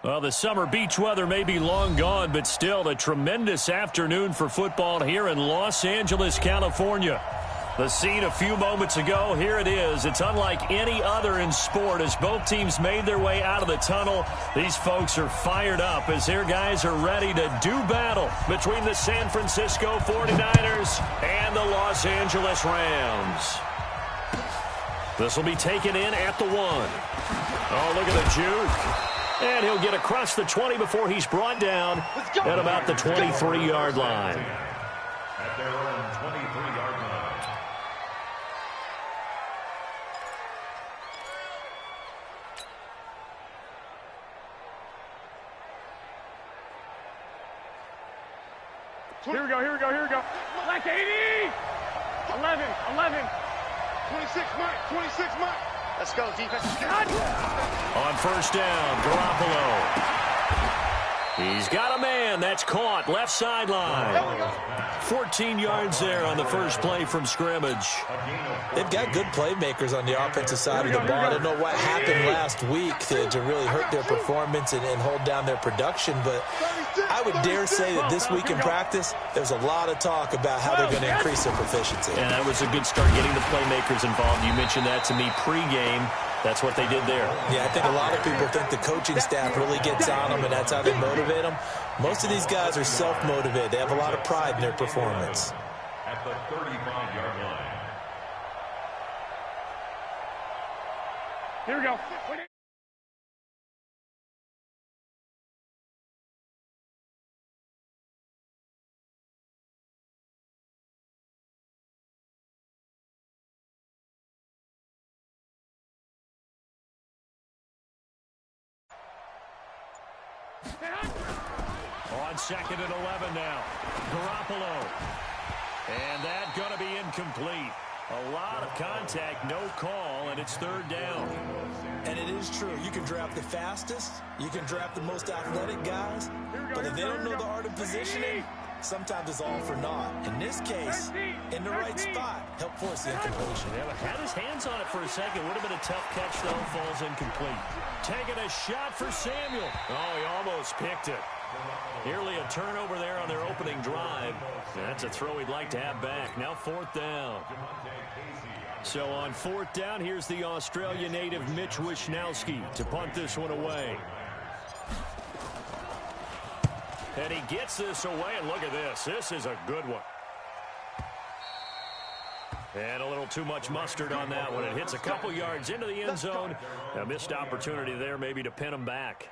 Well, the summer beach weather may be long gone, but still a tremendous afternoon for football here in Los Angeles, California. The scene a few moments ago, here it is. It's unlike any other in sport as both teams made their way out of the tunnel. These folks are fired up as their guys are ready to do battle between the San Francisco 49ers and the Los Angeles Rams. This will be taken in at the 1. Oh, look at the juke. And he'll get across the 20 before he's brought down at about the 23-yard line. At their own 23-yard line. Here we go. Like 80! 11. 26, Mike. Let's go, defense. On first down, Garoppolo. He's got a man. That's caught. Left sideline. 14 yards there on the first play from scrimmage. They've got good playmakers on the offensive side of the ball. I don't know what happened last week to really hurt their performance and hold down their production, but I would dare say that this week in practice, there's a lot of talk about how they're going to increase their proficiency. And that was a good start getting the playmakers involved. You mentioned that to me pregame. That's what they did there. Yeah, I think a lot of people think the coaching staff really gets on them, and that's how they motivate them. Most of these guys are self-motivated. They have a lot of pride in their performance. At the 35-yard line. Here we go. On second and 11 now. Garoppolo. And that going to be incomplete. A lot of contact, no call, and it's third down. And it is true. You can draft the fastest. You can draft the most athletic guys. But if they don't know the art of positioning, sometimes it's all for naught. In this case, in the right spot, help force the incompletion. Yeah, but had his hands on it for a second. Would have been a tough catch, though. Falls incomplete. Taking a shot for Samuel. Oh, he almost picked it. Nearly a turnover there on their opening drive. That's a throw he'd like to have back. Now fourth down. So on fourth down, here's the Australia native Mitch Wishnowsky to punt this one away. And he gets this away, and look at this. This is a good one. And a little too much mustard on that one. It hits a couple yards into the end zone. A missed opportunity there maybe to pin him back.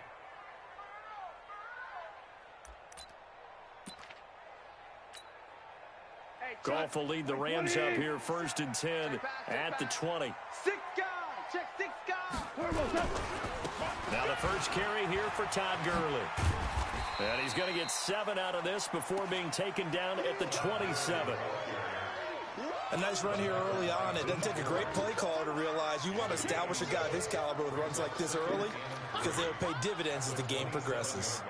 Goff will lead the Rams up here first and 10 at the 20. Check 6 guys. Now the first carry here for Todd Gurley. And he's going to get 7 out of this before being taken down at the 27. A nice run here early on. It doesn't take a great play caller to realize you want to establish a guy of his caliber with runs like this early because they will pay dividends as the game progresses.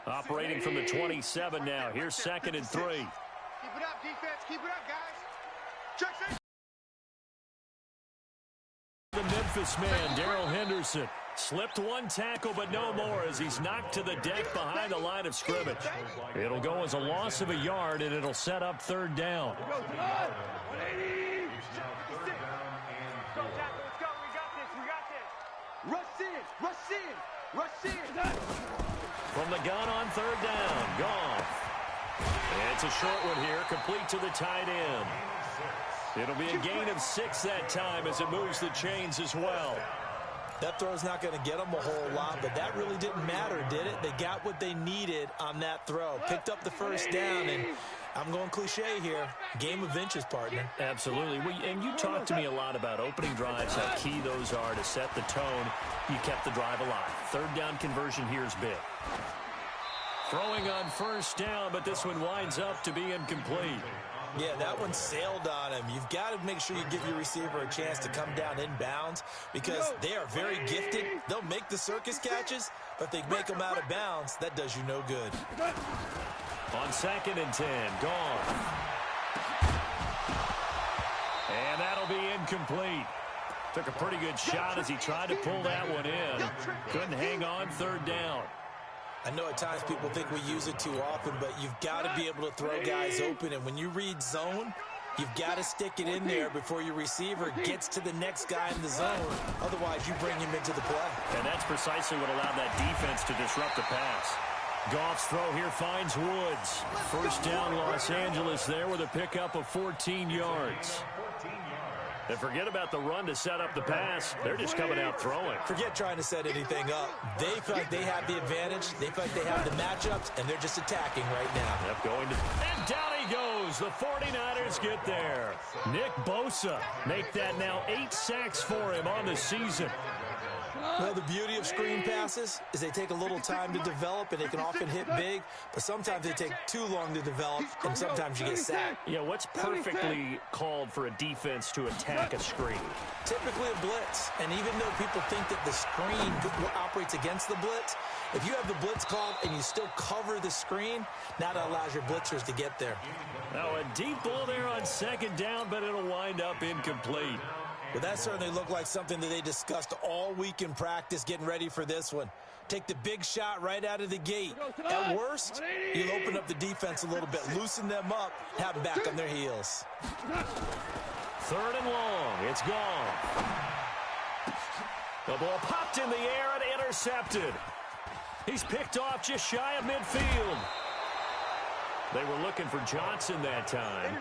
Operating from the 27 now. Here's second and 3. Keep it up, defense. Keep it up, guys. Check 6. The Memphis man, Darrell Henderson, slipped one tackle, but no more as he's knocked to the deck behind the line of scrimmage. It'll go as a loss of a yard, and it'll set up third down. Go, Jack. Let's go. We got this. Rush in. From the gun on third down, Goff. It's a short one here, complete to the tight end. It'll be a gain of 6 that time as it moves the chains as well. That throw's not going to get them a whole lot, but that really didn't matter, did it? They got what they needed on that throw. Picked up the first down, and I'm going cliche here. Game of inches, partner. Absolutely. And you talked to me a lot about opening drives, how key those are to set the tone. You kept the drive alive. Third down conversion here is big. Throwing on first down, but this one winds up to be incomplete. Yeah, that one sailed on him. You've got to make sure you give your receiver a chance to come down inbounds because they are very gifted. They'll make the circus catches, but if they make them out of bounds, that does you no good. On second and 10, Goff. And that'll be incomplete. Took a pretty good shot as he tried to pull that one in. Couldn't hang on third down. I know at times people think we use it too often, but you've got to be able to throw guys open. And when you read zone, you've got to stick it in there before your receiver gets to the next guy in the zone. Otherwise, you bring him into the play. And that's precisely what allowed that defense to disrupt the pass. Goff's throw here finds Woods. First down, Los Angeles there with a pickup of 14 yards. And forget about the run to set up the pass. They're just coming out throwing. Forget trying to set anything up. They feel like they have the advantage. They feel like they have the matchups, and they're just attacking right now. Yep, and down he goes. The 49ers get there. Nick Bosa make that now 8 sacks for him on the season. Well, the beauty of screen passes is they take a little time to develop, and they can often hit big, but sometimes they take too long to develop, and sometimes you get sacked. Yeah, what's perfectly called for a defense to attack a screen? Typically a blitz, and even though people think that the screen operates against the blitz, if you have the blitz called and you still cover the screen, now that allows your blitzers to get there. Now a deep ball there on second down, but it'll wind up incomplete. Well, that certainly looked like something that they discussed all week in practice getting ready for this one. Take the big shot right out of the gate. At worst, you'll open up the defense a little bit, loosen them up, have them back on their heels. Third and long. It's gone. The ball popped in the air and intercepted. He's picked off just shy of midfield. They were looking for Johnson that time.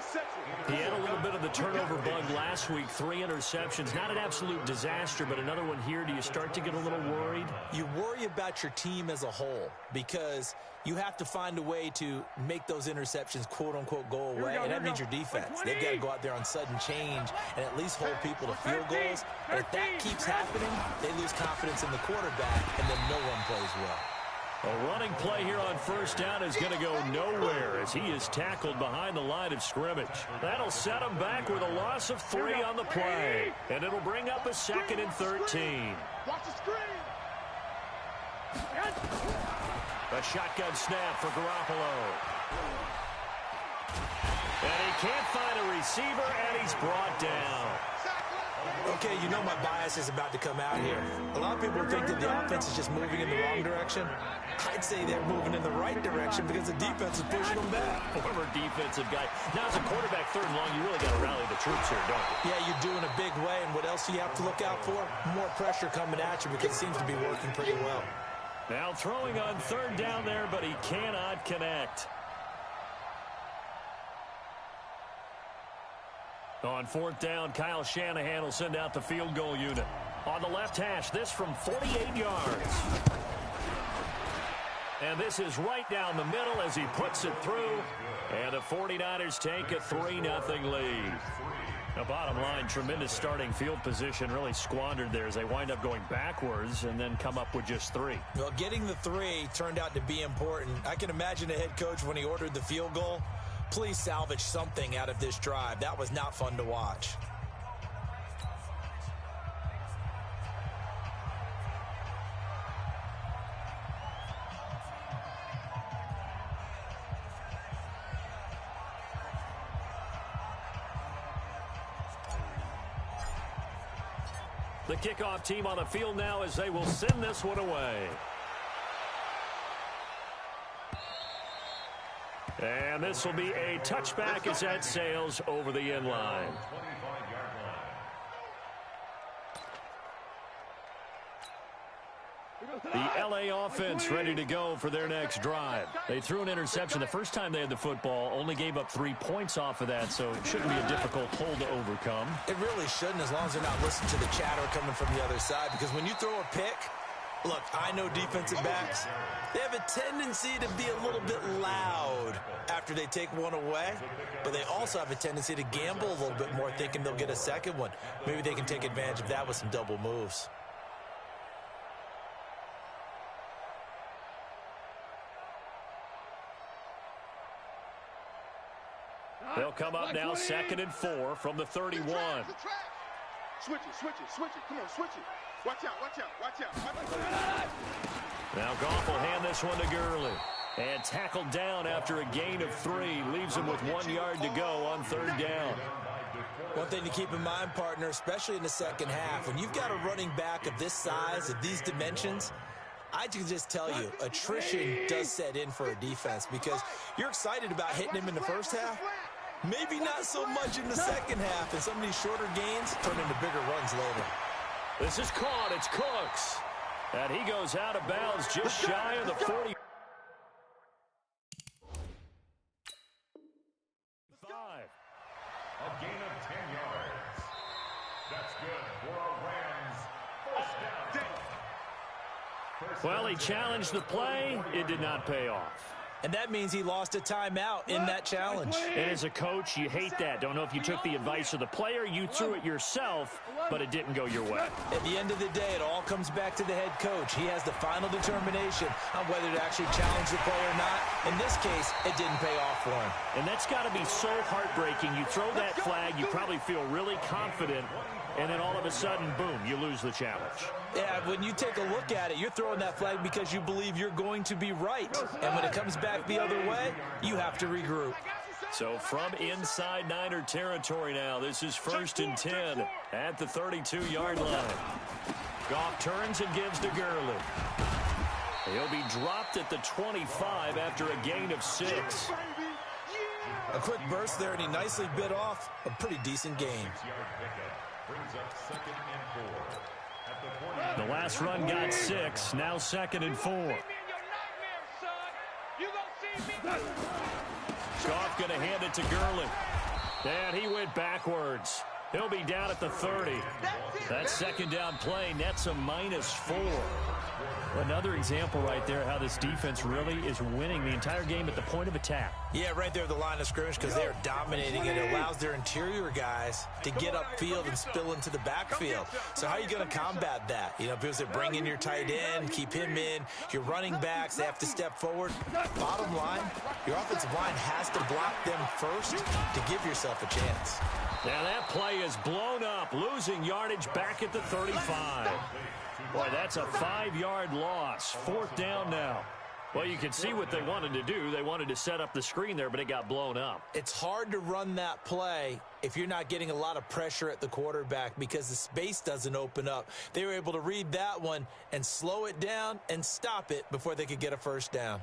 He had a little bit of the turnover bug last week, 3 interceptions. Not an absolute disaster, but another one here. Do you start to get a little worried? You worry about your team as a whole because you have to find a way to make those interceptions, quote-unquote, go away, and that means your defense. They've got to go out there on sudden change and at least hold people to field goals. And if that keeps happening, they lose confidence in the quarterback, and then no one plays well. A running play here on first down is going to go nowhere as he is tackled behind the line of scrimmage. That'll set him back with a loss of 3 on the play. And it'll bring up a 2nd and 13. Watch the screen. A shotgun snap for Garoppolo. And he can't find a receiver, and he's brought down. Okay, you know my bias is about to come out here. A lot of people think that the offense is just moving in the wrong direction. I'd say they're moving in the right direction because the defense is pushing them back. Former defensive guy. Now, as a quarterback, 3rd and long, you really got to rally the troops here, don't you? Yeah, you're doing a big way, and what else do you have to look out for? More pressure coming at you because it seems to be working pretty well. Now throwing on 3rd down there, but he cannot connect. On 4th down, Kyle Shanahan will send out the field goal unit. On the left hash, this from 48 yards. And this is right down the middle as he puts it through. And the 49ers take a 3-0 lead. The bottom line, tremendous starting field position, really squandered there as they wind up going backwards and then come up with just 3. Well, getting the 3 turned out to be important. I can imagine a head coach when he ordered the field goal. Please salvage something out of this drive. That was not fun to watch. The kickoff team on the field now as they will send this one away. And this will be a touchback as that sails over the end line. The LA offense ready to go for their next drive. They threw an interception the first time they had the football, only gave up 3 points off of that, so it shouldn't be a difficult hole to overcome. It really shouldn't, as long as they're not listening to the chatter coming from the other side, because when you throw a pick, look, I know defensive backs, they have a tendency to be a little bit loud after they take one away, but they also have a tendency to gamble a little bit more, thinking they'll get a second one. Maybe they can take advantage of that with some double moves. They'll come up now 2nd and 4 from the 31. Switch it. Come on, switch it. Watch out. Now Goff will hand this one to Gurley. And tackled down after a gain of 3. Leaves him with 1 yard to go on 3rd down. One thing to keep in mind, partner, especially in the second half, when you've got a running back of this size, of these dimensions, I can just tell you, attrition does set in for a defense because you're excited about hitting him in the first half. Maybe not so much in the second half, and some of these shorter gains turn into bigger runs later. This is caught. It's Cooks. And he goes out of bounds just shy of the 40. A gain of 10 yards. That's good for a Rams first down. Well, he challenged the play. It did not pay off. And that means he lost a timeout in that challenge. And as a coach, you hate that. Don't know if you took the advice of the player, you threw it yourself, but it didn't go your way. At the end of the day, it all comes back to the head coach. He has the final determination on whether to actually challenge the play or not. In this case, it didn't pay off for him. And that's got to be so heartbreaking. You throw that flag, you probably feel really confident, and then all of a sudden, boom, you lose the challenge. Yeah, when you take a look at it, you're throwing that flag because you believe you're going to be right. And when it comes back the other way, you have to regroup. So from inside Niner territory now, this is 1st and 10 at the 32-yard line. Goff turns and gives to Gurley. He'll be dropped at the 25 after a gain of 6. A quick burst there, and he nicely bit off a pretty decent gain. The last run got 6, now 2nd and 4. Goff going to hand it to Gurley. And he went backwards. He'll be down at the 30. That second down play nets a -4. Another example right there how this defense really is winning the entire game at the point of attack. Yeah, right there at the line of scrimmage because they are dominating it. It allows their interior guys to get upfield and spill into the backfield. So how are you going to combat that? You know, because they bring in your tight end, keep him in. Your running backs, they have to step forward. Bottom line, your offensive line has to block them first to give yourself a chance. Now that play is blown up, losing yardage back at the 35. Boy, that's a 5-yard loss. 4th down now. Well, you can see what they wanted to do. They wanted to set up the screen there, but it got blown up. It's hard to run that play if you're not getting a lot of pressure at the quarterback because the space doesn't open up. They were able to read that one and slow it down and stop it before they could get a first down.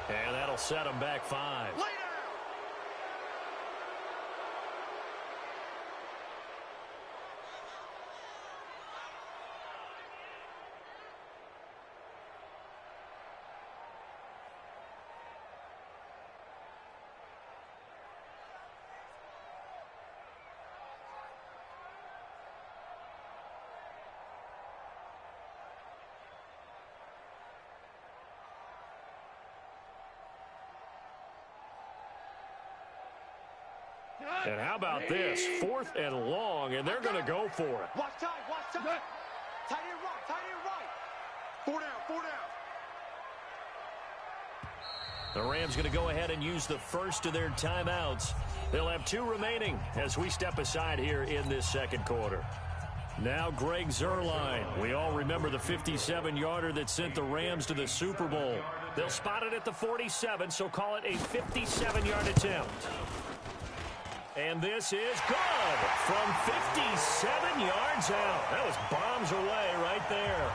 And that'll set them back 5. And how about this? 4th and long, and they're going to go for it. Watch time, watch time. Tight end right, tight end right. 4 down, 4 down. The Rams going to go ahead and use the first of their timeouts. They'll have 2 remaining as we step aside here in this second quarter. Now Greg Zuerlein. We all remember the 57-yarder that sent the Rams to the Super Bowl. They'll spot it at the 47, so call it a 57-yard attempt. And this is good from 57 yards out. That was bombs away right there.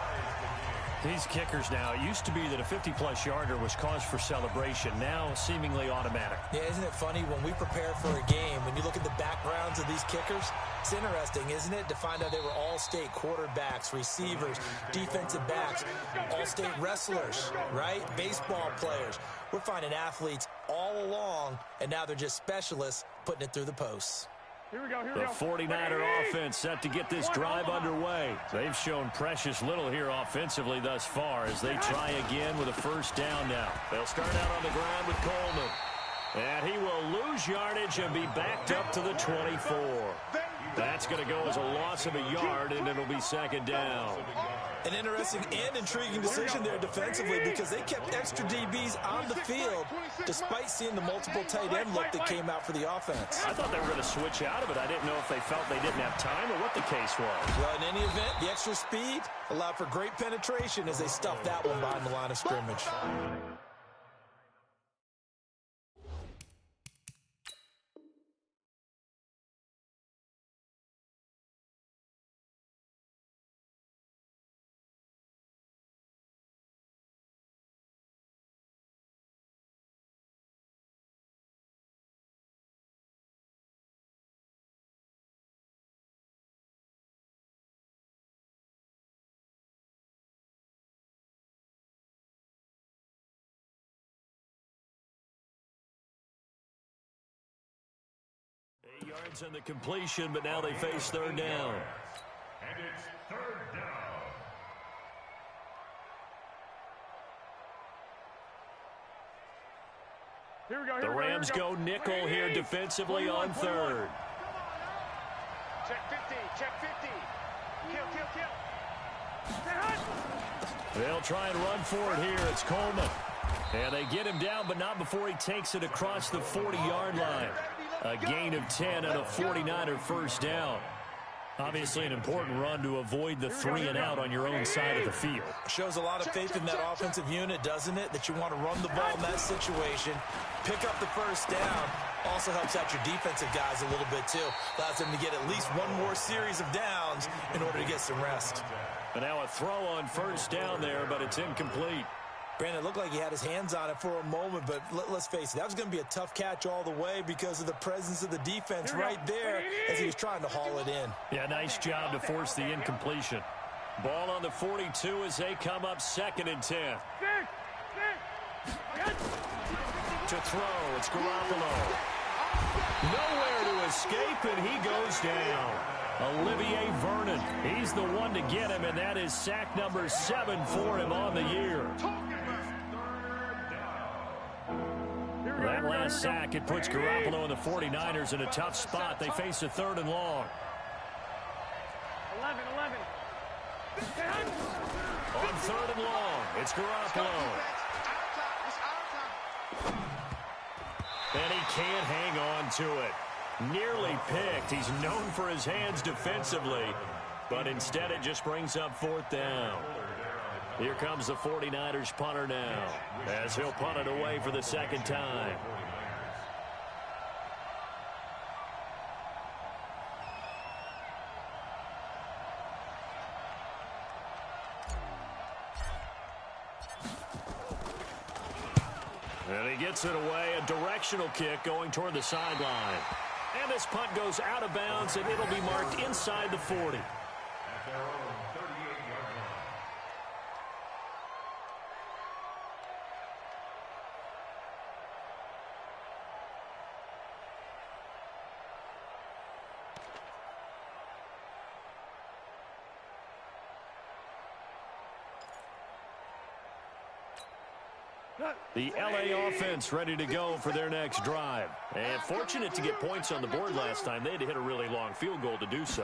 These kickers now, it used to be that a 50-plus yarder was cause for celebration. Now seemingly automatic. Yeah, isn't it funny when we prepare for a game, when you look at the backgrounds of these kickers, it's interesting, isn't it, to find out they were all-state quarterbacks, receivers, defensive backs, all-state wrestlers, right? Baseball players. We're finding athletes all along, and now they're just specialists putting it through the posts. Here we go, here the 49er offense set to get this drive underway. They've shown precious little here offensively thus far as they try again with a first down now. They'll start out on the ground with Coleman. And he will lose yardage and be backed up to the 24. That's going to go as a loss of a yard, and it'll be second down. An interesting and intriguing decision there defensively because they kept extra DBs on the field despite seeing the multiple tight end look that came out for the offense. I thought they were going to switch out of it. I didn't know if they felt they didn't have time or what the case was. Well, in any event, the extra speed allowed for great penetration as they stuffed that one behind the line of scrimmage. Yards on the completion, but now they face third down. And it's third down. Here we go. The Rams go nickel here defensively on third. Check 50. Check 50. Kill. They'll try and run for it here. It's Coleman. And they get him down, but not before he takes it across the 40-yard line. A gain of 10 and a 49er first down. Obviously an important run to avoid the 3 and out on your own side of the field. Shows a lot of faith in that offensive unit, doesn't it? That you want to run the ball in that situation, pick up the first down. Also helps out your defensive guys a little bit too. Allows them to get at least one more series of downs in order to get some rest. And now a throw on first down there, but it's incomplete. Brandon, it looked like he had his hands on it for a moment, but let's face it, that was going to be a tough catch all the way because of the presence of the defense right there as he was trying to haul it in. Yeah, nice job to force the incompletion. Ball on the 42 as they come up 2nd and 10. To throw, it's Garoppolo. Nowhere to escape, and he goes down. Olivier Vernon, he's the one to get him, and that is sack number 7 for him on the year. That last sack, it puts Garoppolo and the 49ers in a tough spot. They face a 3rd and long. 11. On 3rd and long, it's Garoppolo. And he can't hang on to it. Nearly picked. He's known for his hands defensively, but instead it just brings up 4th down. Here comes the 49ers punter now, as he'll punt it away for the 2nd time. And he gets it away, a directional kick going toward the sideline. And this punt goes out of bounds, and it'll be marked inside the 40. At their own 38-yard line. The LA offense ready to go for their next drive. And fortunate to get points on the board last time. They had to hit a really long field goal to do so.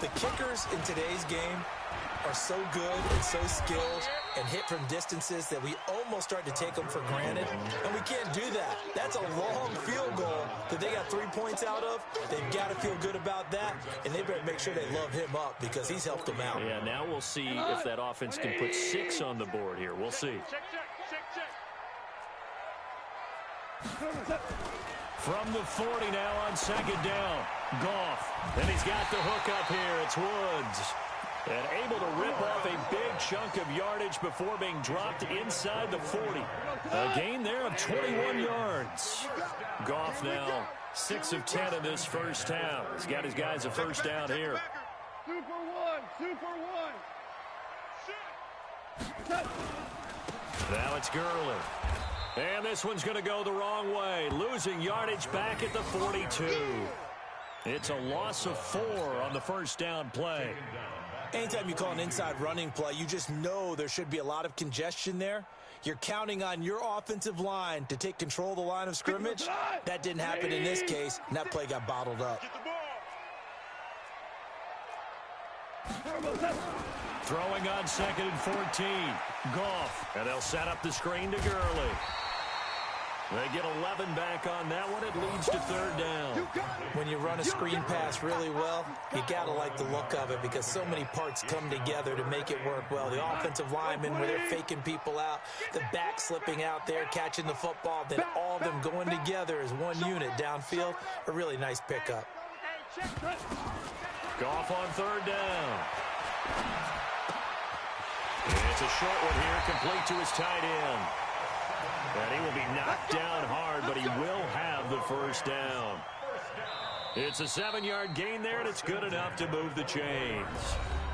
The kickers in today's game are so good and so skilled and hit from distances that we almost start to take them for granted. And we can't do that. That's a long field goal that they got 3 points out of. They've got to feel good about that, and they better make sure they love him up because he's helped them out. Yeah, now we'll see if that offense can put 6 on the board here. We'll see. Check. From the 40 now on 2nd down. Goff. Then he's got the hook up here. It's Woods. And able to rip off a big chunk of yardage before being dropped inside the 40. A gain there of 21 yards. Goff now 6 of 10 in this first half. He's got his guys a first down here. Super one. Now it's Gurley. And this one's going to go the wrong way. Losing yardage back at the 42. It's a loss of 4 on the first down play. Anytime you call an inside running play, you just know there should be a lot of congestion there. You're counting on your offensive line to take control of the line of scrimmage. That didn't happen in this case, and that play got bottled up. Throwing on 2nd and 14. Goff. And they'll set up the screen to Gurley. They get 11 back on that one. It leads to 3rd down. When you run a screen pass really well, you got to like the look of it because so many parts come together to make it work well. The offensive linemen, where they're faking people out, the back slipping out there, catching the football, then all of them going together as one unit downfield. A really nice pickup. Goff on 3rd down. It's a short one here, complete to his tight end. And he will be knocked down hard, but he will have the 1st down. It's a 7-yard gain there, and it's good enough to move the chains.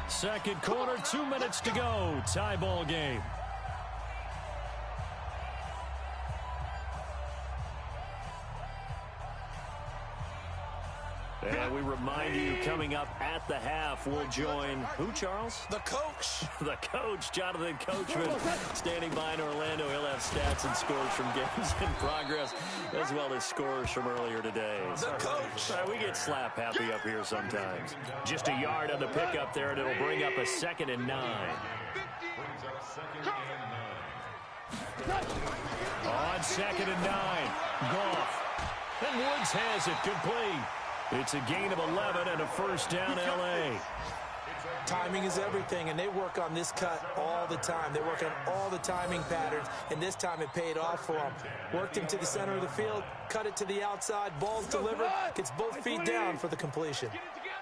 2nd quarter, 2 minutes to go. Tie ball game. And we remind you, coming up at the half, we'll join who, Charles? The coach. The coach, Jonathan Coachman, standing by in Orlando. He'll have stats and scores from games in progress, as well as scores from earlier today. The coach. We get slap happy up here sometimes. Just a yard on the pickup there, and it'll bring up a 2nd and 9. On 2nd and 9, Goff. And Woods has it complete. It's a gain of 11 and a 1st down, L.A. Timing is everything, and they work on this cut all the time. They work on all the timing patterns, and this time it paid off for them. Worked him to the center of the field, cut it to the outside, ball's delivered, gets both feet down for the completion.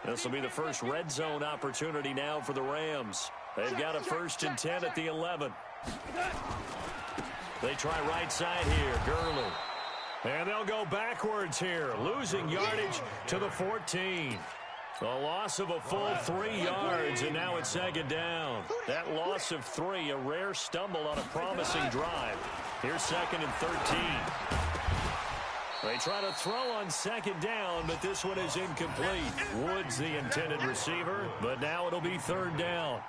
This will be the first red zone opportunity now for the Rams. They've got a 1st and 10 at the 11. They try right side here, Gurley. And they'll go backwards here, losing yardage to the 14. A loss of a full 3 yards, and now it's 2nd down. That loss of 3, a rare stumble on a promising drive. Here's 2nd and 13. They try to throw on 2nd down, but this one is incomplete. Woods the intended receiver, but now it'll be 3rd down.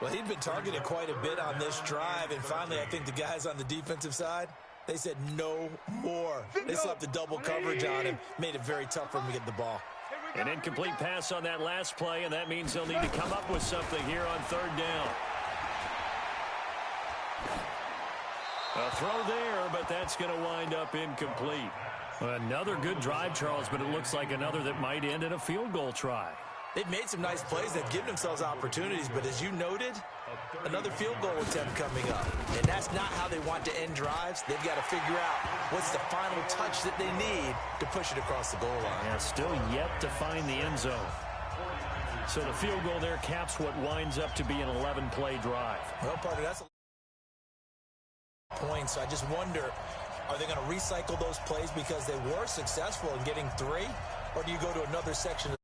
Well, he'd been targeted quite a bit on this drive, and finally I think the guys on the defensive side, they said no more. They slapped the double coverage on him, made it very tough for him to get the ball. An incomplete pass on that last play, and that means they'll need to come up with something here on 3rd down. A throw there, but that's going to wind up incomplete. Another good drive, Charles, but it looks like another that might end in a field goal try. They've made some nice plays. They've given themselves opportunities, but as you noted, another field goal attempt coming up. And that's not how they want to end drives. They've got to figure out what's the final touch that they need to push it across the goal line. Yeah, still yet to find the end zone. So the field goal there caps what winds up to be an 11-play drive. Well, partner, that's a point. So I just wonder, are they going to recycle those plays because they were successful in getting 3? Or do you go to another section of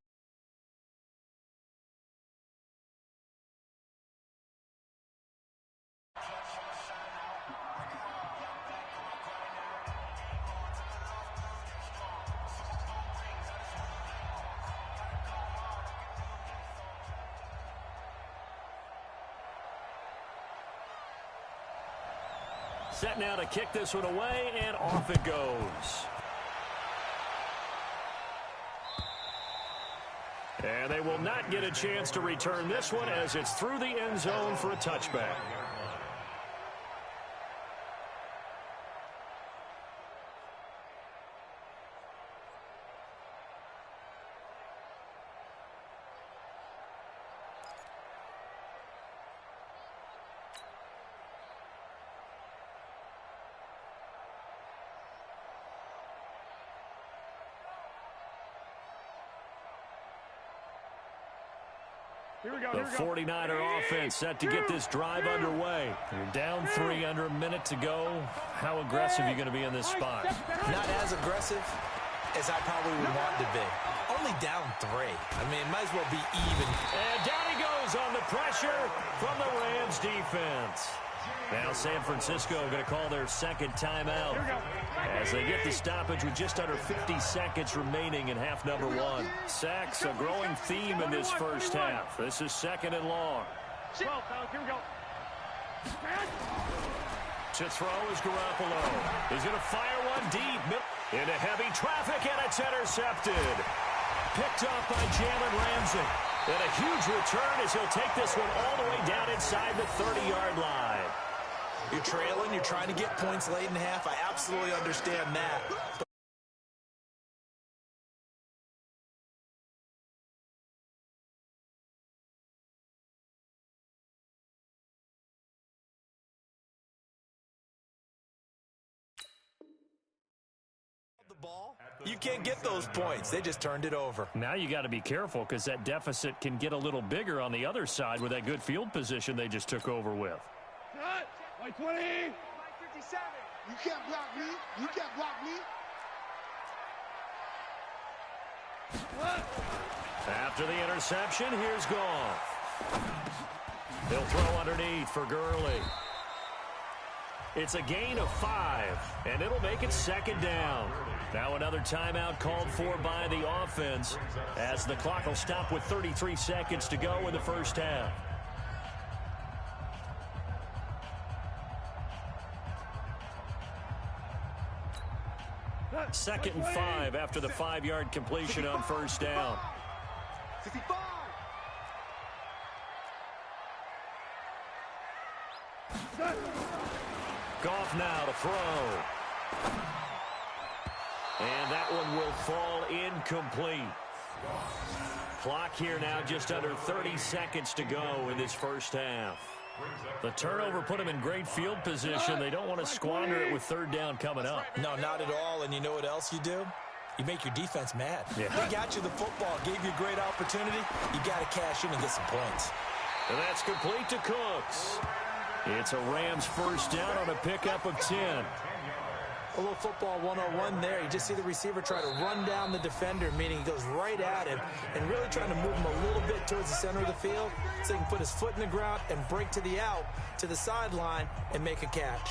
set now to kick this one away, and off it goes. And they will not get a chance to return this one as it's through the end zone for a touchback. The 49er offense set to get this drive underway. You're down 3 under a minute to go. How aggressive are you going to be in this spot? Not as aggressive as I probably would want to be. Only down 3. I mean, it might as well be even. And down he goes on the pressure from the Rams defense. Now San Francisco going to call their second timeout as they get the stoppage with just under 50 seconds remaining in half number 1. Sacks, a growing theme in this first half. This is 2nd and long. Here we go. To throw is Garoppolo. He's going to fire one deep into heavy traffic, and it's intercepted. Picked up by Jalen Ramsey. And a huge return as he'll take this one all the way down inside the 30-yard line. You're trailing. You're trying to get points late in half. I absolutely understand that. Ball, you can't get those points. They just turned it over. Now you got to be careful because that deficit can get a little bigger on the other side with that good field position they just took over with. Cut. 20. 57. You can't block me. You can't block me. After the interception, here's Goff. He'll throw underneath for Gurley. It's a gain of 5, and it'll make it second down. Now another timeout called for by the offense as the clock will stop with 33 seconds to go in the first half. Second and 5 after the 5-yard completion on first down. 65. Goff now to throw. And that one will fall incomplete. Clock here now just under 30 seconds to go in this first half. The turnover put them in great field position. They don't want to squander it with third down coming up. No, not at all. And you know what else you do? You make your defense mad. Yeah. They got you the football, gave you a great opportunity. You got to cash in and get some points. And that's complete to Cooks. It's a Rams first down on a pickup of 10. A little football 101 there. You just see the receiver try to run down the defender, meaning he goes right at him and really trying to move him a little bit towards the center of the field so he can put his foot in the ground and break to the out, to the sideline, and make a catch.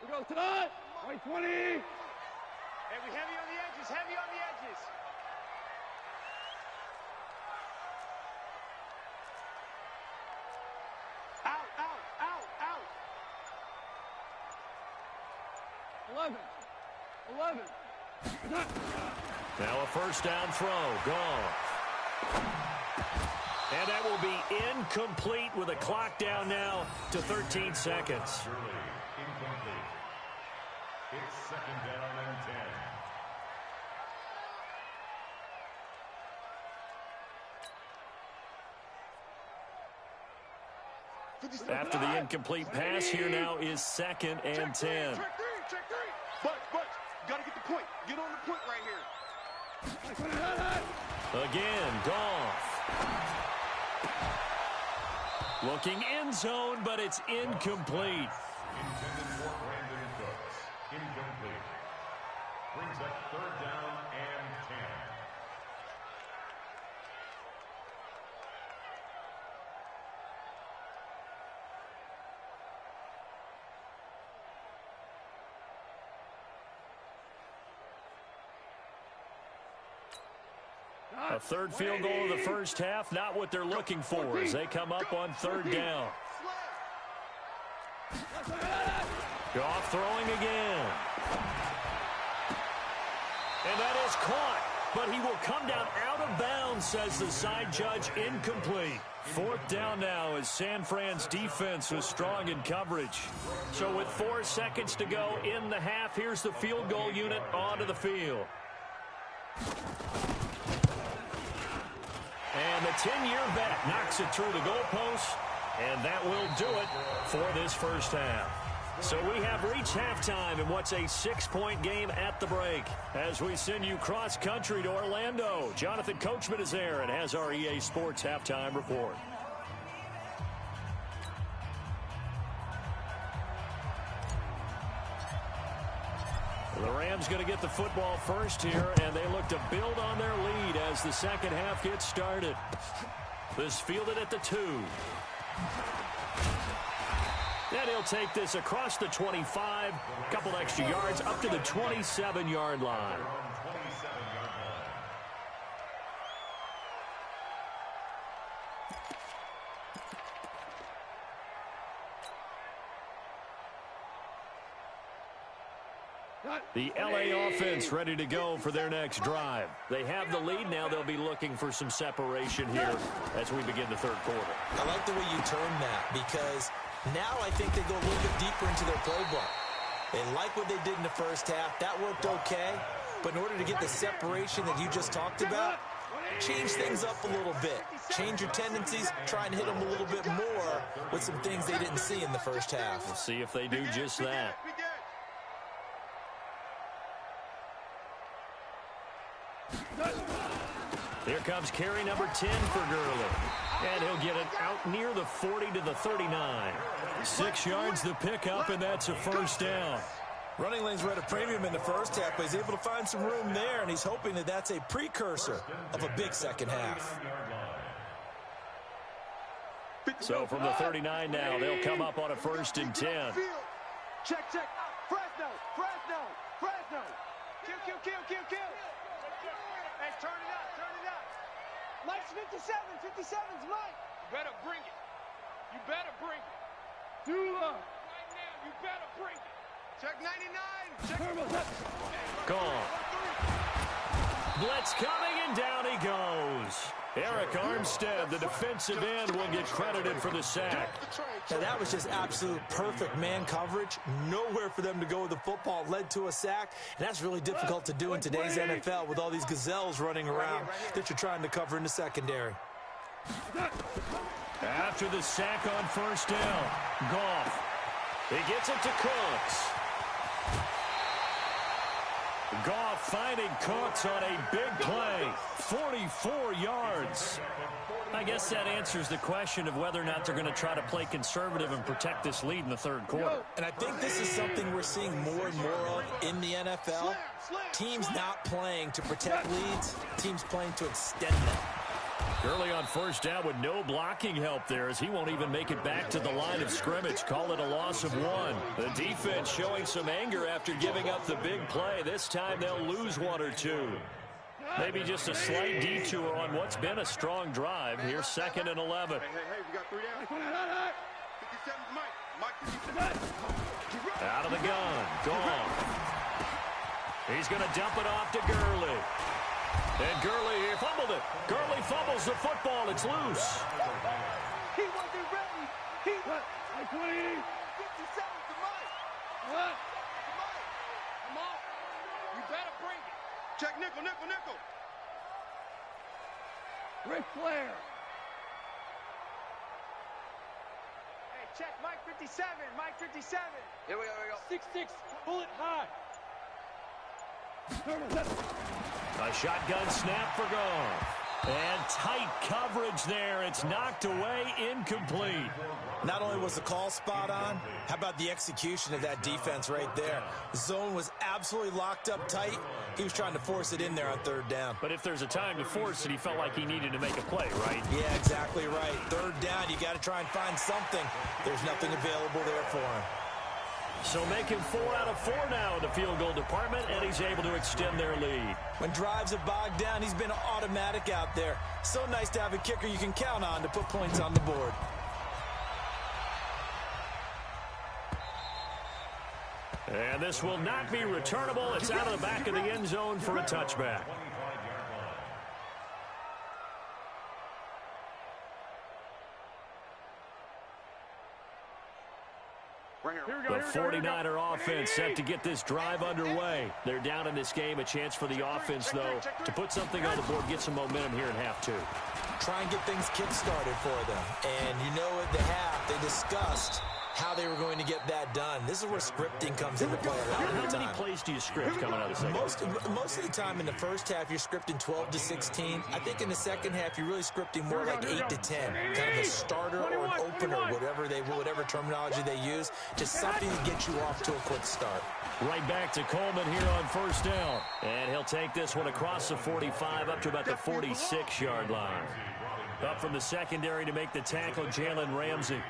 We go, Todd. 20. Hey, we heavy on the edges, heavy on the edges. Out, out, out, out. 11. Now a first down throw. Gone. And that will be incomplete with a clock down now to 13 seconds. Incomplete. It's second down and 10. After the incomplete pass, here now is second and 10. Check three. But, you gotta get the point. Get on the point right here. Again, Goff. Looking end zone, but it's incomplete. Intended for Brandon Cooks. Incomplete. Brings up third down and 10. A third field goal of the first half, not what they're looking for as they come up on third down. Goff throwing again. And that is caught, but he will come down out of bounds, says the side judge, incomplete. Fourth down now as San Fran's defense was strong in coverage. So with 4 seconds to go in the half, here's the field goal unit onto the field. And the 10-year vet knocks it through the goalpost, and that will do it for this first half. So we have reached halftime in what's a 6-point game at the break. As we send you cross-country to Orlando, Jonathan Coachman is there and has our EA Sports halftime report. The Rams going to get the football first here, and they look to build on their lead as the second half gets started. This fielded at the 2. And he'll take this across the 25, a couple extra yards up to the 27-yard line. The LA offense ready to go for their next drive. They have the lead now. They'll be looking for some separation here as we begin the third quarter. I like the way you term that because now I think they go a little bit deeper into their playbook. They like what they did in the first half. That worked okay. But in order to get the separation that you just talked about, change things up a little bit. Change your tendencies, try and hit them a little bit more with some things they didn't see in the first half. We'll see if they do just that. Here comes carry number 10 for Gurley. And he'll get it out near the 40 to the 39. 6 yards the pickup, and that's a first down. Running lanes were at a premium in the first half, but he's able to find some room there, and he's hoping that that's a precursor of a big second half. So from the 39 now, they'll come up on a 1st and 10. Check. Fresno. Kill. Hey, turn it up. Mike's 57. 57's Mike. You better bring it. Dula. Right now, you better bring it. Check 99. Gone. Blitz coming, and down he goes. Eric Armstead, the defensive end, will get credited for the sack. Now, that was just absolute perfect man coverage. Nowhere for them to go with the football. Led to a sack, and that's really difficult to do in today's NFL with all these gazelles running around that you're trying to cover in the secondary. After the sack on 1st down, Goff. He gets it to Cooks. Goff finding Cooks on a big play. 44 yards. I guess that answers the question of whether or not they're going to try to play conservative and protect this lead in the third quarter. And I think this is something we're seeing more and more of in the NFL. Teams not playing to protect leads, teams playing to extend them. Gurley on 1st down with no blocking help there as he won't even make it back to the line of scrimmage. Call it a loss of 1. The defense showing some anger after giving up the big play. This time they'll lose 1 or 2. Maybe just a slight detour on what's been a strong drive. Here's 2nd and 11. Hey, we got 3 down. 57's Mike. Out of the gun. Gone. He's going to dump it off to Gurley. And Gurley here fumbled it. Gurley fumbles the football. It's loose. He wasn't ready. He was. 57's to Mike. What? Come on. You better bring it. Check nickel. Ric Flair. Hey, check Mike 57. Here we go. 6'6", bullet high. A shotgun snap for Goff. And tight coverage there. It's knocked away, incomplete. Not only was the call spot on, how about the execution of that defense right there? The zone was absolutely locked up tight. He was trying to force it in there on 3rd down. But if there's a time to force it, he felt like he needed to make a play, right? Yeah, exactly right. 3rd down, you got to try and find something. There's nothing available there for him. So making 4 out of 4 now in the field goal department, and he's able to extend their lead. When drives have bogged down, he's been automatic out there. So nice to have a kicker you can count on to put points on the board. And this will not be returnable. It's out of the back of the end zone for a touchback. The 49er offense set to get this drive underway. They're down in this game. A chance for the offense, though, to put something on the board, get some momentum here in half 2. Try and get things kick-started for them. And you know at the half, they discussed how they were going to get that done. This is where scripting comes into play a lot of the time. How many plays do you script coming out of the second? Most of the time in the first half, you're scripting 12 to 16. I think in the second half, you're really scripting more like 8 to 10. Kind of a starter or an opener, whatever terminology they use, just something to get you off to a quick start. Right back to Coleman here on first down. And he'll take this one across the 45 up to about the 46-yard line. Up from the secondary to make the tackle, Jalen Ramsey.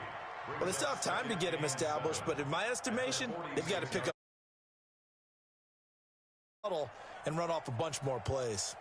Well, they still have time to get him established, but in my estimation, they've got to pick up and run off a bunch more plays.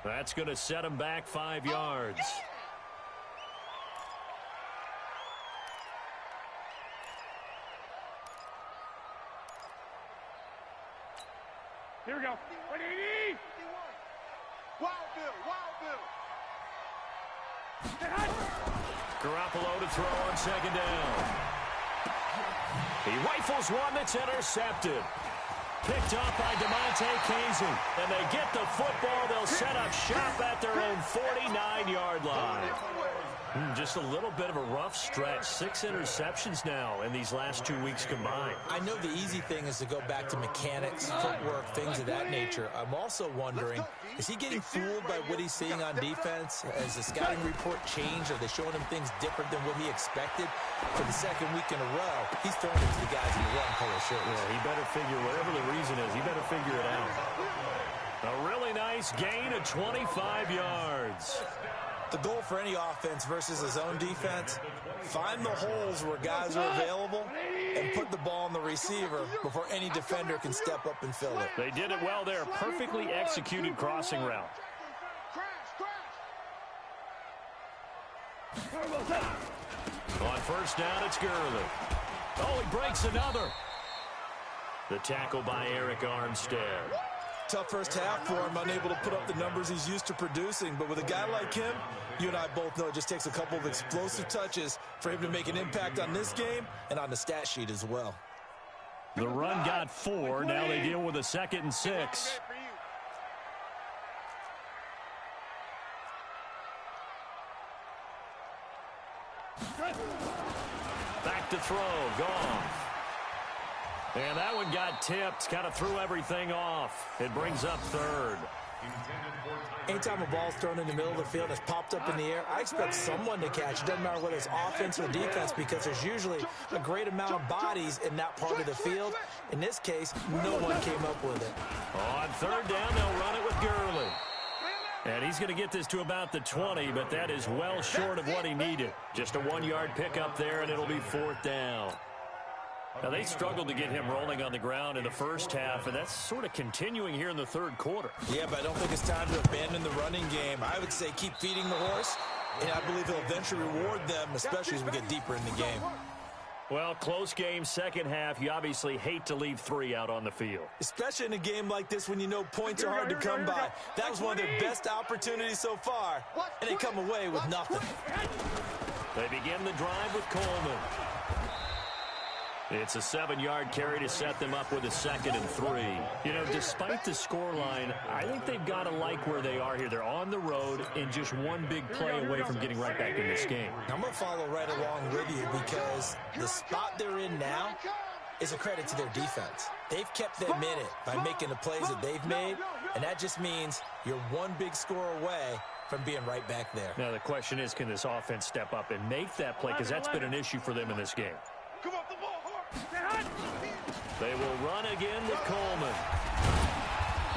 That's going to set him back 5 yards. Here we go. Wild Bill. Garoppolo to throw on second down. He rifles one that's intercepted. Picked up by DeMonte Casey. And they get the football. They'll set up shop at their own 49-yard line. Just a little bit of a rough stretch. 6 interceptions now in these last 2 weeks combined. I know the easy thing is to go back to mechanics, footwork, things of that nature. I'm also wondering, is he getting fooled by what he's seeing on defense? Has the scouting report changed? Are they showing him things different than what he expected? For the second week in a row, he's throwing it to the guys in the wrong color shirts. Yeah, he better figure, whatever the reason is, he better figure it out. A really nice gain of 25 yards. The goal for any offense versus his own defense, find the holes where guys are available and put the ball on the receiver before any defender can step up and fill it. They did it well there. Perfectly executed crossing route. On first down, it's Gurley. Oh, he breaks another. The tackle by Eric Armstead. Tough first half for him, unable to put up the numbers he's used to producing. But with a guy like him, you and I both know it just takes a couple of explosive touches for him to make an impact on this game and on the stat sheet as well. The run got 4. Now they deal with a 2nd and 6. Back to throw. Goff. And that one got tipped, kind of threw everything off. It brings up 3rd. Anytime a ball's thrown in the middle of the field and it's popped up in the air, I expect someone to catch. It doesn't matter whether it's offense or defense, because there's usually a great amount of bodies in that part of the field. In this case, no one came up with it. On 3rd down, they'll run it with Gurley. And he's going to get this to about the 20, but that is well short of what he needed. Just a 1-yard pickup there, and it'll be 4th down. Now, they struggled to get him rolling on the ground in the first half, and that's sort of continuing here in the 3rd quarter. Yeah, but I don't think it's time to abandon the running game. I would say keep feeding the horse, and I believe he'll eventually reward them, especially as we get deeper in the game. Well, close game, second half. You obviously hate to leave 3 out on the field. Especially in a game like this when you know points are hard to come by. That was one of their best opportunities so far, and they come away with nothing. They begin the drive with Coleman. It's a 7-yard carry to set them up with a 2nd and 3. You know, despite the scoreline, I think they've got to like where they are here. They're on the road and just one big play away from getting right back in this game. I'm going to follow right along with you, because the spot they're in now is a credit to their defense. They've kept them in it by making the plays that they've made, and that just means you're one big score away from being right back there. Now, the question is, can this offense step up and make that play? Because that's been an issue for them in this game. They will run again with Coleman.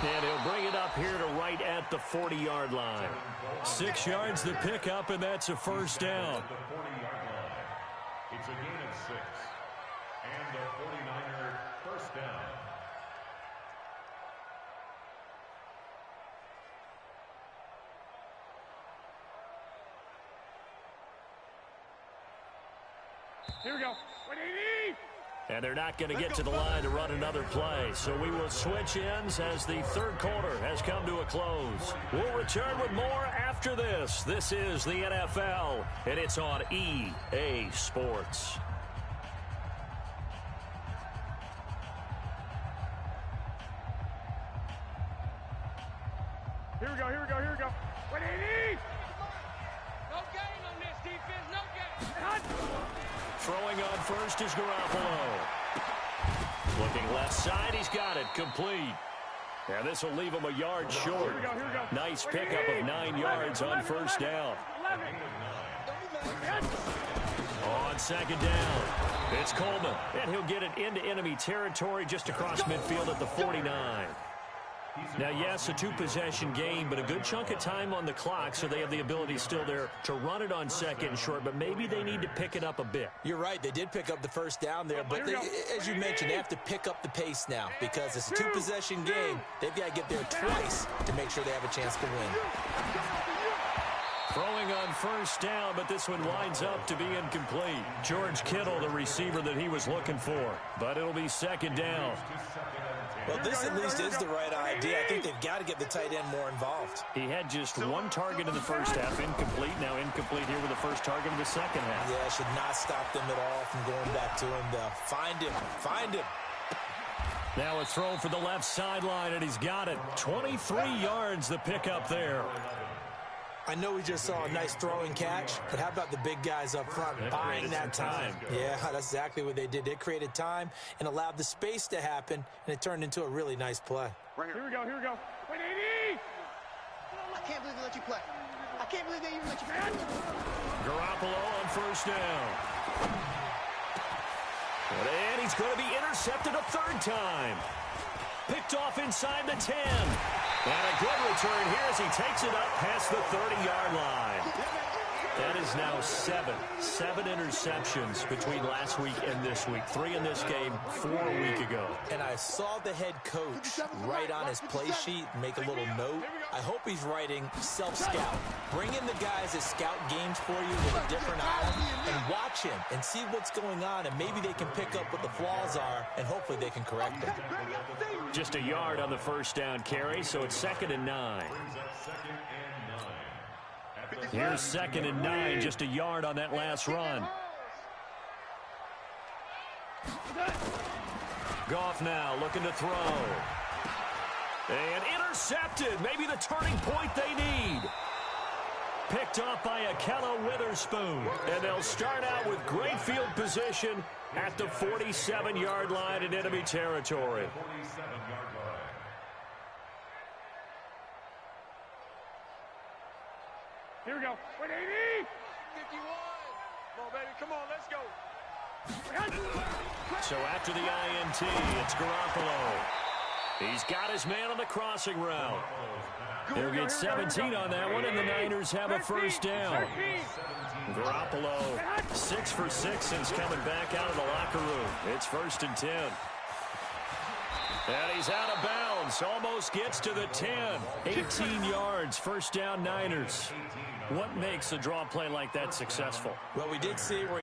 And he'll bring it up here to right at the 40-yard line. 6 yards to pick up, and that's a first down. It's a gain of 6. And a 49er first down. Here we go. And they're not going to get to the line to run another play. So we will switch ends as the third quarter has come to a close. We'll return with more after this. This is the NFL, and it's on EA Sports. Here we go, here we go, here we go. 180! No gain on this defense, no gain. Throwing on first is Garoppolo. Looking left side, he's got it, complete. And this will leave him a yard short. Here we go. Nice pickup of 9 yards on first down. On second down, it's Coleman. And he'll get it into enemy territory just across midfield at the 49. Now, yes, a two-possession game, but a good chunk of time on the clock, so they have the ability still there to run it on second and short, but maybe they need to pick it up a bit. You're right. They did pick up the first down there, but as you mentioned, they have to pick up the pace now because it's a two-possession game. They've got to get there twice to make sure they have a chance to win. Throwing on first down, but this one winds up to be incomplete. George Kittle, the receiver that he was looking for, but it'll be second down. Well, this at least is the right idea. I think they've got to get the tight end more involved. He had just one target in the first half, incomplete. Now incomplete here with the first target of the second half. Yeah, should not stop them at all from going back to him, though. Find him. Now a throw for the left sideline, and he's got it. 23 yards, the pickup there. I know we just saw a nice throwing catch, but how about the big guys up front buying that time? Yeah, that's exactly what they did. They created time and allowed the space to happen, and it turned into a really nice play. Here we go. 180! I can't believe they let you play. I can't believe they even let you play. Garoppolo on first down. And he's going to be intercepted a third time. Picked off inside the 10. And a good return here as he takes it up past the 30-yard line. That is now seven interceptions between last week and this week. 3 in this game, 4 a week ago. And I saw the head coach write on his play sheet, make a little note. I hope he's writing self-scout. Bring in the guys that scout games for you with a different eye and watch him and see what's going on, and maybe they can pick up what the flaws are, and hopefully they can correct them. Just a yard on the first down carry, so it's 2nd and 9. Here's 2nd and 9, just a yard on that last run. Goff now looking to throw. And intercepted, maybe the turning point they need. Picked off by Akella Witherspoon. And they'll start out with great field position at the 47-yard line in enemy territory. Here we go. 180! 51! Come on, baby. Come on, let's go. So after the INT, it's Garoppolo. He's got his man on the crossing route. He'll get 17 on that one, and the Niners have a first down. Garoppolo, 6 for 6 since coming back out of the locker room. It's 1st and 10. And he's out of bounds. Almost gets to the 10. 18 yards. First down, Niners. What makes a draw play like that successful? Well, we did see where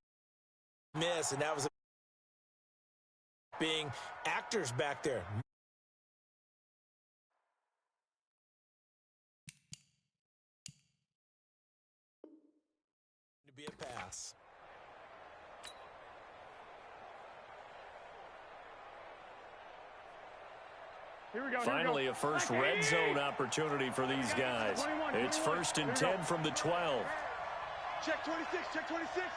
he missed, and that was being actors back there. To be a pass. Here we go. Finally, a first red zone opportunity for these guys. It's 1st and 10 from the 12. Check 26, check 26.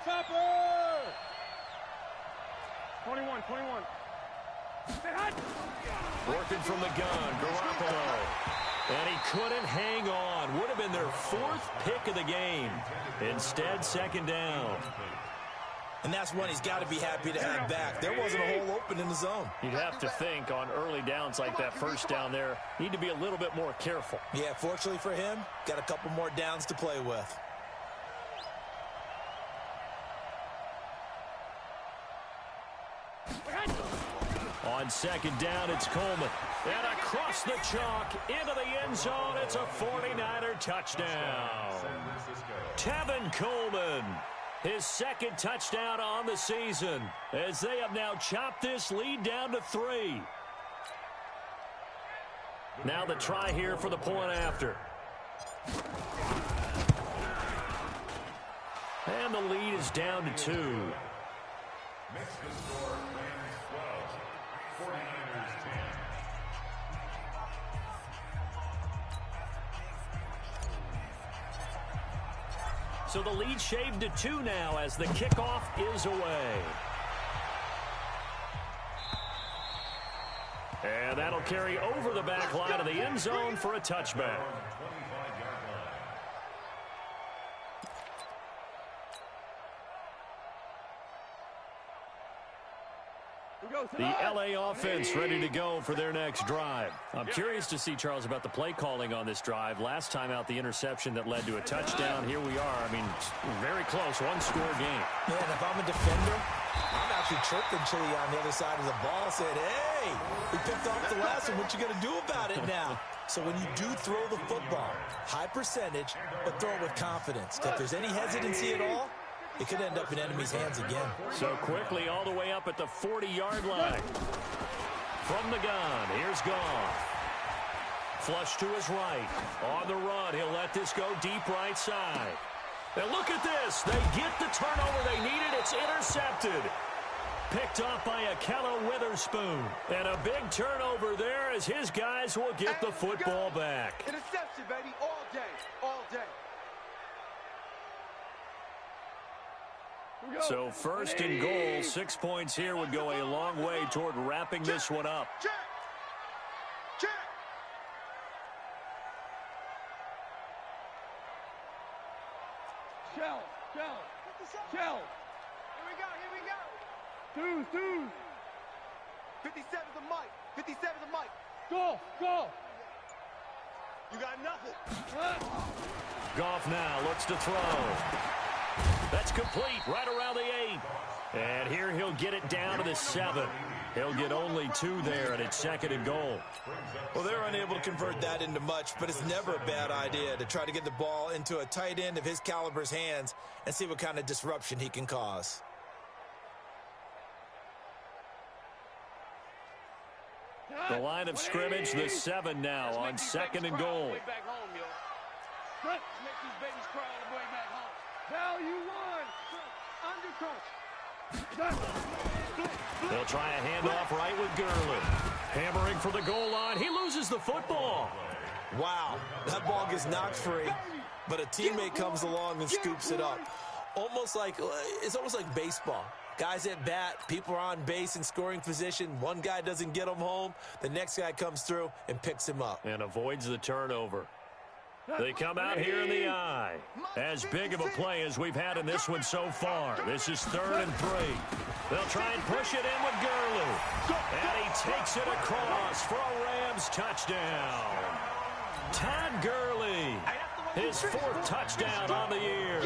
Topper. 21. Working from the gun, Garoppolo. And he couldn't hang on. Would have been their 4th pick of the game. Instead, 2nd down. And that's one he's got to be happy to have back. There wasn't a hole open in the zone. You'd have to think on early downs like that first down there, need to be a little bit more careful. Yeah, fortunately for him, got a couple more downs to play with. On 2nd down, it's Coleman. And across the chalk, into the end zone, it's a 49er touchdown. Tevin Coleman. His second touchdown on the season, as they have now chopped this lead down to 3. Now the try here for the point after. And the lead is down to 2. Makes the score Rams 12, 49ers 10. So the lead shaved to 2 now as the kickoff is away. And that'll carry over the back line of the end zone for a touchback. The LA offense ready to go for their next drive. I'm curious to see, Charles, about the play calling on this drive. Last time out, the interception that led to a touchdown. Here we are. I mean, very close, one-score game. Yeah, and if I'm a defender, I'm actually chirping Chili on the other side of the ball, saying, hey, we picked off the last one. What you going to do about it now? So when you do throw the football, high percentage, but throw it with confidence. If there's any hesitancy at all, it could end up in enemy's hands again. So quickly all the way up at the 40-yard line. From the gun, here's Goff. Flush to his right. On the run, he'll let this go deep right side. And look at this. They get the turnover they needed. It's intercepted. Picked off by Akello Witherspoon. And a big turnover there as his guys will get the football back. Interception, baby, all day, all day. So first and goal, 6 points here would go a long way toward wrapping this one up. Check. Check. Shell. Here we go. Two. 57 the mic. 57 the mic. Go. You got nothing. Goff now looks to throw. That's complete right around the 8. And here he'll get it down to the 7. He'll get only 2 there, and it's 2nd and goal. Well, they're unable to convert that into much, but it's never a bad idea to try to get the ball into a tight end of his caliber's hands and see what kind of disruption he can cause. The line of scrimmage, the 7 now on 2nd and goal. Make these babies cry all the way back home. Value one. Undercoach. They'll try a handoff right with Gurley. Hammering for the goal line. He loses the football. Wow, that ball gets knocked free, but a teammate comes along and scoops it up. It's almost like baseball. Guys at bat, people are on base in scoring position. One guy doesn't get him home. The next guy comes through and picks him up. And avoids the turnover. They come out here in the eye. As big of a play as we've had in this one so far. This is 3rd and 3. They'll try and push it in with Gurley. And he takes it across for a Rams touchdown. Todd Gurley, his 4th touchdown on the year.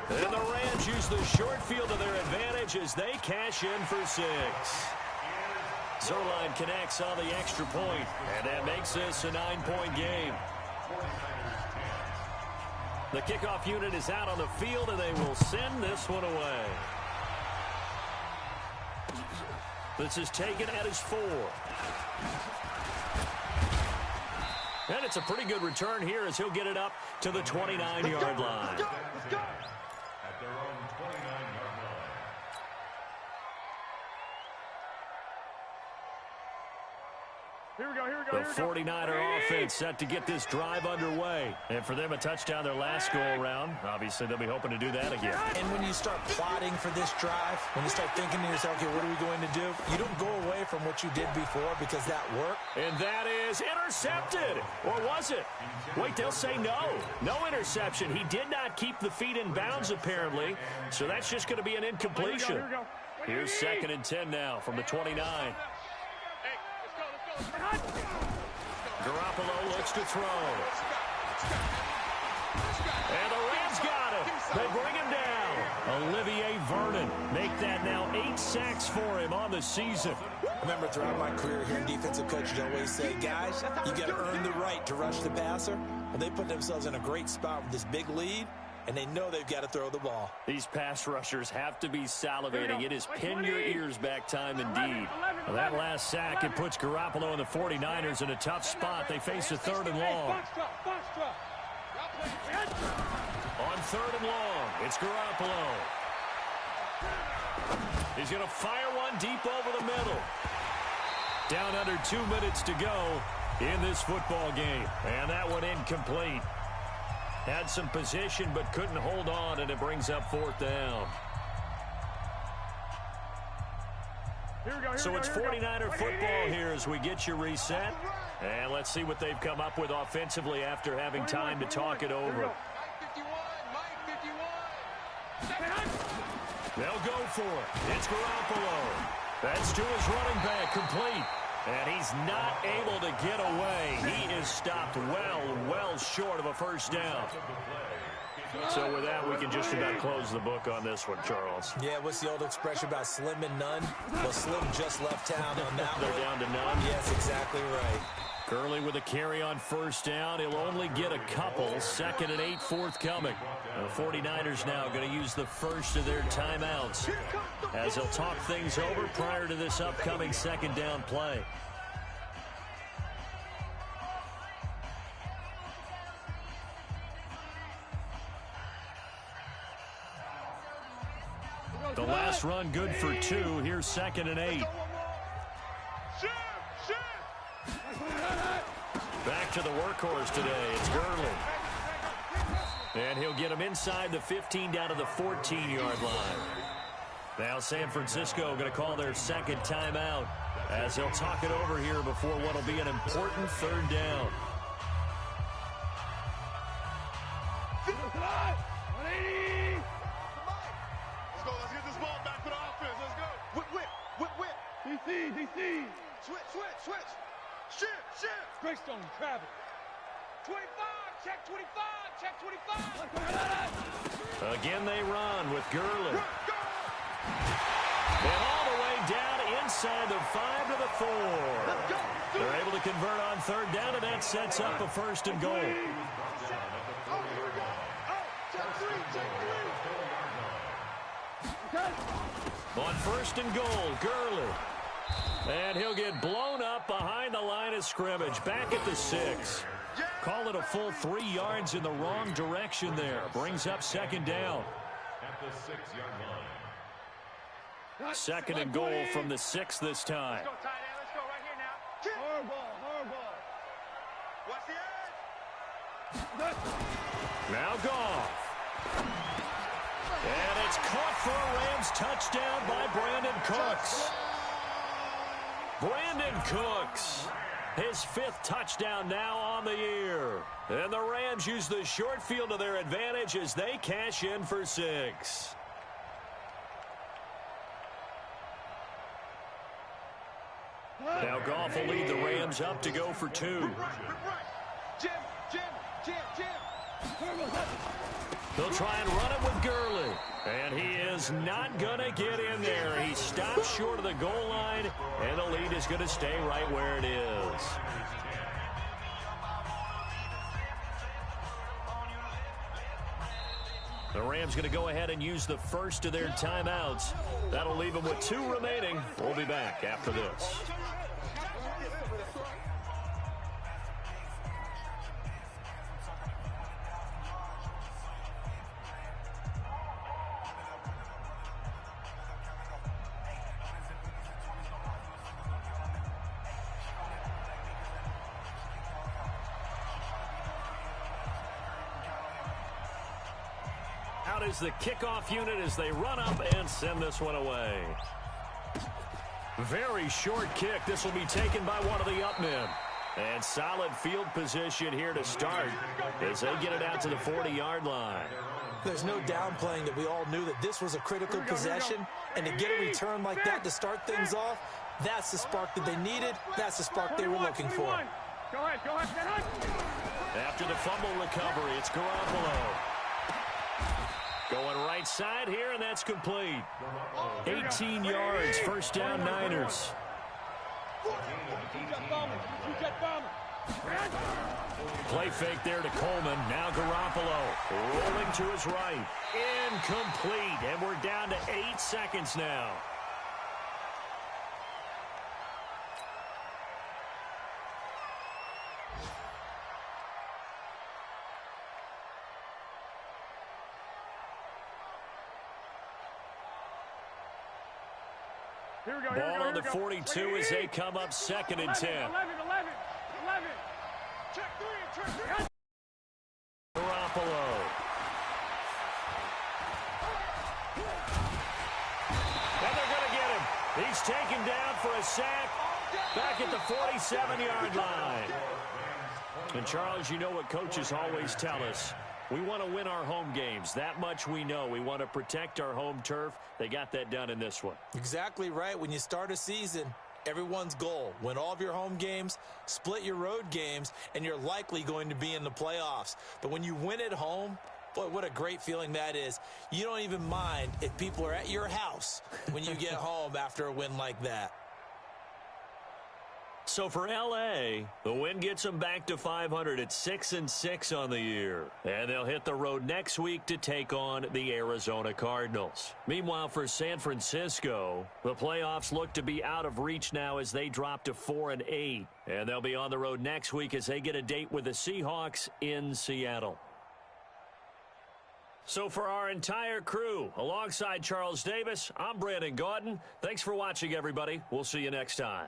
And the Rams use the short field to their advantage as they cash in for 6. Zerline connects on the extra point, and that makes this a 9-point game. The kickoff unit is out on the field, and they will send this one away. This is taken at his 4. And it's a pretty good return here as he'll get it up to the 29-yard line. At their own 29-yard line. Here we go. The 49er offense set to get this drive underway. And for them, a touchdown their last go-around. Obviously, they'll be hoping to do that again. And when you start plotting for this drive, when you start thinking to yourself, okay, what are we going to do? You don't go away from what you did before because that worked. And that is intercepted. Or was it? Wait, they'll say no. No interception. He did not keep the feet in bounds, apparently. So that's just going to be an incompletion. Here's 2nd and 10 now from the 29. Garoppolo looks to throw. And the Rams got him. They bring him down. Olivier Vernon make that now 8 sacks for him on the season. Remember, throughout my career here in defensive coaches, I always say, guys, you got to earn the right to rush the passer. Well, they put themselves in a great spot with this big lead. and they know they've got to throw the ball. These pass rushers have to be salivating. It is pin your ears back time indeed. Well, that last sack, it puts Garoppolo and the 49ers in a tough spot. They face a 3rd and long. On 3rd and long, it's Garoppolo. He's going to fire one deep over the middle. Down under 2 minutes to go in this football game. And that one incomplete. Had some position but couldn't hold on, and it brings up 4th down. So it's 49er football here as we get you reset. And let's see what they've come up with offensively after having time to talk it over. They'll go for it. It's Garoppolo. That's to his running back, complete. And he's not able to get away. He is stopped well short of a 1st down. So with that, we can just about close the book on this one, Charles. Yeah, what's the old expression about slim and none? Well, Slim just left town on that one. They're down to none? Yes, exactly right. Gurley with a carry on 1st down. He'll only get a couple. 2nd and 8 forthcoming. The 49ers now going to use the first of their timeouts as they'll talk things over prior to this upcoming 2nd down play. The last run good for 2. Here's 2nd and 8. Back to the workhorse today. It's Gurley. And he'll get him inside the 15 down to the 14-yard line. Now San Francisco going to call their 2nd timeout as they'll talk it over here before what will be an important 3rd down. Let's get this ball back for the offense. Let's go. Whip. DC. Switch. Shift. Greystone, Travis. 25, check 25. Again they run with Gurley. And all the way down inside the 5 to the 4. They're able to convert on 3rd down, and that sets up a 1st and goal. On 1st and goal, Gurley. And he'll get blown up behind the line of scrimmage. Back at the 6. Call it a full 3 yards in the wrong direction there. Brings up 2nd down. At the 6-yard line. 2nd and goal from the 6 this time. Let's go, tight end. Let's go right here now. Hardball. Watch the edge. Now Goff. And it's caught for a Rams touchdown by Brandon Cooks. Brandon Cooks, his 5th touchdown now on the year. And the Rams use the short field to their advantage as they cash in for 6. Now Goff will lead the Rams up to go for 2. Jim. They'll try and run it with Gurley. And he is not going to get in there. He stops short of the goal line, and the lead is going to stay right where it is. The Rams going to go ahead and use the first of their timeouts. That'll leave them with 2 remaining. We'll be back after this. Out is the kickoff unit as they run up and send this one away. Very short kick. This will be taken by one of the up men. And solid field position here to start as they get it out to the 40-yard line. There's no downplaying that we all knew that this was a critical possession, and to get a return like that to start things off, that's the spark that they needed. That's the spark they were looking for. Go ahead. After the fumble recovery, it's Garoppolo. Going right side here, and that's complete. 18 yards, 1st down Niners. Play fake there to Coleman. Now Garoppolo rolling to his right. Incomplete. And we're down to 8 seconds now. Here we go, Ball on the 42 as they come up 2nd and 10. 11. Check three. Garoppolo. And they're going to get him. He's taken down for a sack back at the 47-yard line. And, Charles, you know what coaches always tell us. We want to win our home games. That much we know. We want to protect our home turf. They got that done in this one. Exactly right. When you start a season, everyone's goal, win all of your home games, split your road games, and you're likely going to be in the playoffs. But when you win at home, boy, what a great feeling that is. You don't even mind if people are at your house when you get home after a win like that. So for L.A., the win gets them back to 500 at 6-6 on the year. And they'll hit the road next week to take on the Arizona Cardinals. Meanwhile, for San Francisco, the playoffs look to be out of reach now as they drop to 4-8. And they'll be on the road next week as they get a date with the Seahawks in Seattle. So for our entire crew, alongside Charles Davis, I'm Brandon Gaudin. Thanks for watching, everybody. We'll see you next time.